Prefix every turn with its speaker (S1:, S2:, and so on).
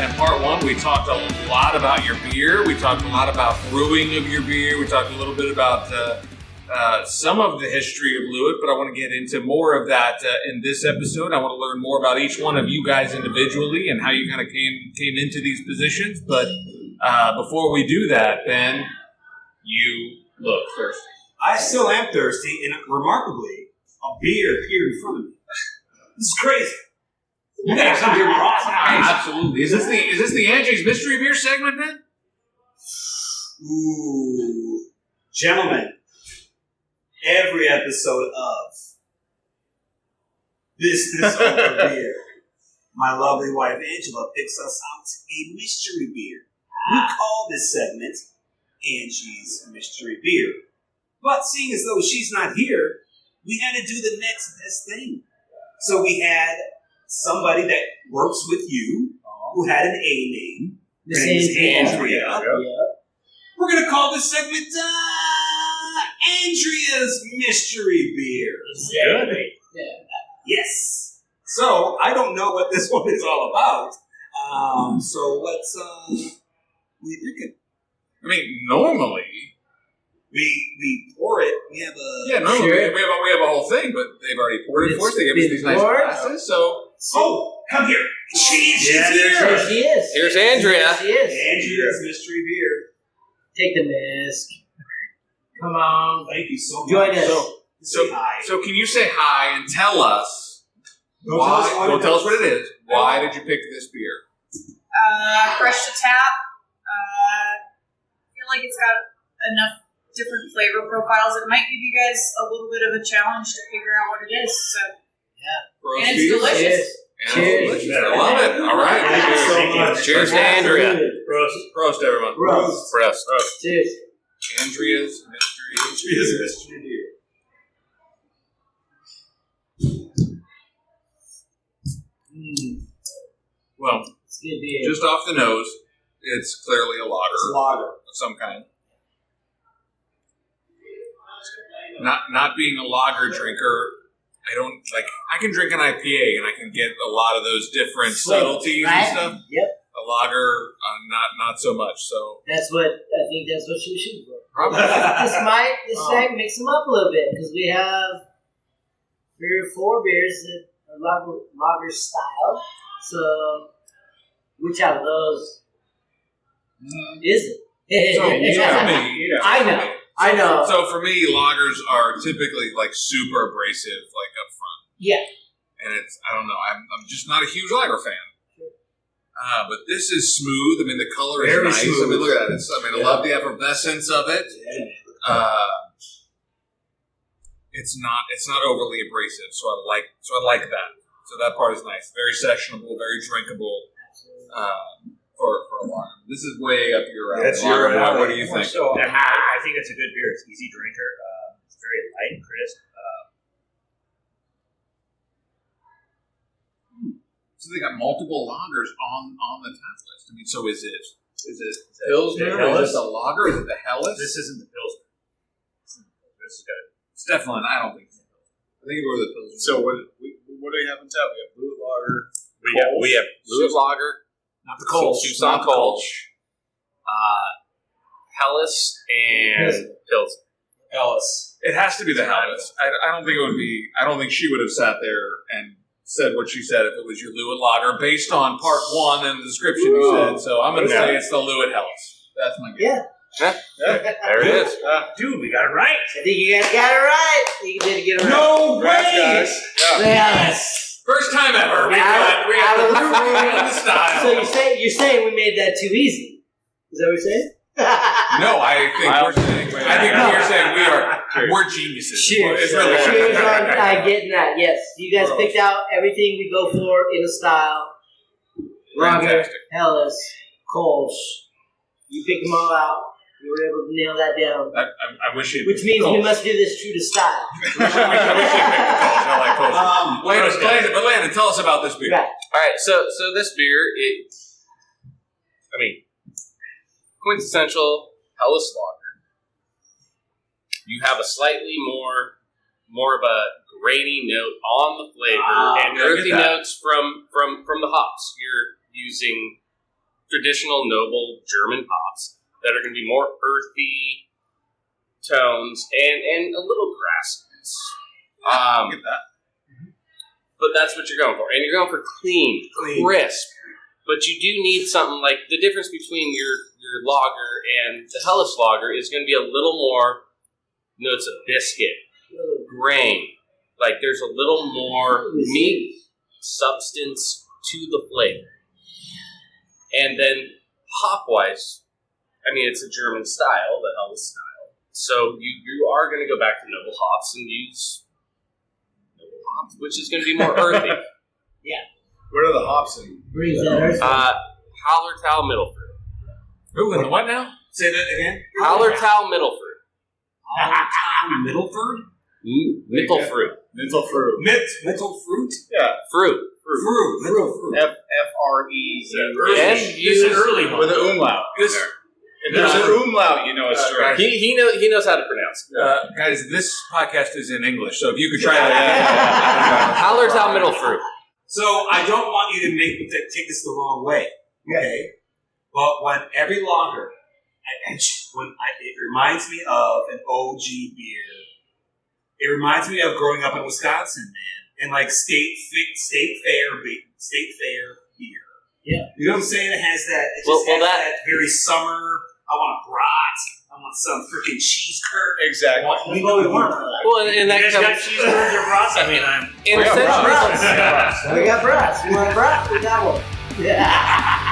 S1: in part one, we talked a lot about your beer. We talked a lot about brewing of your beer. We talked a little bit about some of the history of Loowit, but I want to get into more of that in this episode. I want to learn more about each one of you guys individually and how you kind of came into these positions. But before we do that, Ben, you look thirsty.
S2: I still am thirsty, and remarkably, a beer appeared in front of me. This is crazy. You guys come here raw.
S1: Absolutely. Is this the Angie's Mystery Beer segment, Ben?
S2: Ooh, gentlemen. Every episode of This Over Beer, my lovely wife Angela picks us out a mystery beer. We call this segment Angie's Mystery Beer. But seeing as though she's not here, we had to do the next best thing. So we had somebody that works with you who had an A name. Her name is Andrea. We're going to call this segment Andrea's Mystery Beers.
S1: Yeah.
S2: Yes. So, I don't know what this one is all about. So, let's, what are you thinking?
S1: I mean, normally...
S2: We pour it. We have a...
S1: normally we have a whole thing, but they've already poured it for us. They gave us these nice glasses, so...
S2: Oh, come here. She's here.
S3: There she is.
S4: Here's Andrea.
S3: There she is.
S2: Andrea's Mystery Beer.
S3: Take the mask. Come on.
S2: Thank you so much.
S3: Join us.
S1: So can you say hi and tell us why? Don't tell us what it is. Why did you pick this beer?
S5: Fresh to tap. I feel like it's got enough different flavor profiles. It might give you guys a little bit of a challenge to figure out what it is. So
S1: Yeah.
S5: And it's delicious.
S3: Cheers.
S1: I love it. All right.
S2: Thank you so much.
S4: Cheers to Andrea.
S1: Prost, everyone.
S3: Prost. Cheers.
S1: Andrea's Mystery Beer. Well,
S3: It's good beer.
S1: just off the nose, it's clearly a lager.
S2: It's a lager.
S1: Of some kind. Not being a lager drinker, I can drink an IPA and I can get a lot of those different subtleties
S3: right?
S1: and stuff.
S3: Yep.
S1: A lager, not so much. So
S3: I think that's what she was shooting for.
S1: probably.
S3: This might mix them up a little bit because we have 3 or 4 beers that are lager style. So, which out of those is it?
S1: So you tell me.
S3: I know.
S1: So for me, lagers are typically like super abrasive, like up front.
S3: Yeah.
S1: And I don't know. I'm just not a huge lager fan. But this is smooth. I mean, the color is
S2: Very
S1: nice.
S2: smooth.
S1: I mean, look at that. I love the effervescence of it. It's not overly abrasive, so I like that. So that part is nice. Very sessionable, very drinkable. For a lager. This is way up your alley.
S2: That's your alley.
S1: What do you think?
S6: So I think it's a good beer. It's an easy drinker. It's very light and crisp.
S1: So they got multiple lagers on the tap list. I mean, so is it Pilsner? Is it the lager? Is it the Helles?
S6: This isn't the Pilsner. This is good.
S1: It's definitely. I don't think so. I think it was the Pilsner.
S7: So what do we have on tap? We have Loowit Lager.
S4: We have Loowit Lager.
S2: Not the Kolsch.
S4: Susan Kolsch. Helles and Pilsner.
S2: Ellis.
S1: It has to be the Helles. I don't think it would be. I don't think she would have sat there and said what she said if it was your Loowit Lager based on part 1 and the description you said. So I'm going to say it's the Loowit Helles. That's my guess.
S4: There it is.
S6: Dude, we got it right.
S3: I think you guys got it right. You did get it right.
S2: No way!
S7: Guys. Yeah.
S3: Yes.
S1: First time ever. We
S3: Out
S1: got
S3: of the
S1: the style.
S3: So you're saying we made that too easy? Is that what you're saying?
S1: No, I think you're saying we're geniuses.
S3: Cheers.
S1: It's really
S3: Cheers on getting that. Yes, you guys picked out everything we go for in a style. Lager,
S1: Fantastic.
S3: Helles, Kolsch. You picked them all out. You were able to nail that down.
S1: I wish it.
S3: Which means we must do this true to style.
S1: I wish you picked the Kolsch. I like Kolsch. Landon, tell us about this beer.
S3: Right.
S4: All right, so this beer, quintessential Helles lager. You have a slightly more of a grainy note on the flavor and earthy notes from the hops. You're using traditional noble German hops that are going to be more earthy tones and a little grassiness.
S1: I get that.
S4: But that's what you're going for. And you're going for clean, crisp. But you do need something like the difference between your lager and the Helles lager is going to be a little more notes of biscuit, grain. Like there's a little more meat substance to the flavor. And then hop-wise, I mean, it's a German style, the Helles style. So you are going to go back to noble hops and use noble hops, which is going to be more earthy.
S7: What are the hops in?
S3: Brings that earth.
S4: Hallertau Mittelfruit.
S1: Ooh, and the what now?
S2: Say that again.
S4: Hallertau Mittelfruit.
S2: Town Middleford?
S4: Mittelfruit.
S7: Mental fruit.
S2: Mental fruit?
S7: Yeah.
S4: Fruit.
S2: Fruit.
S7: F-R-E-Z.
S4: And
S6: This
S4: use
S6: is early one.
S7: With an umlaut.
S1: This,
S7: If there's an umlaut, you know it's straight.
S4: he knows how to pronounce it.
S1: guys, this podcast is in English, so if you could try that.
S4: Hallertau Mittelfruit.
S2: So I don't want you to take this the wrong way, okay? But when every lager, it reminds me of an OG beer. It reminds me of growing up in Wisconsin, man, and like state fair beer.
S3: Yeah.
S2: You know what I'm saying? It has that. It
S4: Well,
S2: just has
S4: that-
S2: that very summer. I want a brat. I want some freaking cheese curd.
S7: Exactly.
S2: We know we want that.
S4: Well, and
S6: You
S4: that
S6: guys got
S4: comes
S6: cheeseburgers or brats? I mean, I'm.
S4: in
S3: We got
S4: essentially.
S3: brats. We got brats. You want a brat? We got one. Yeah.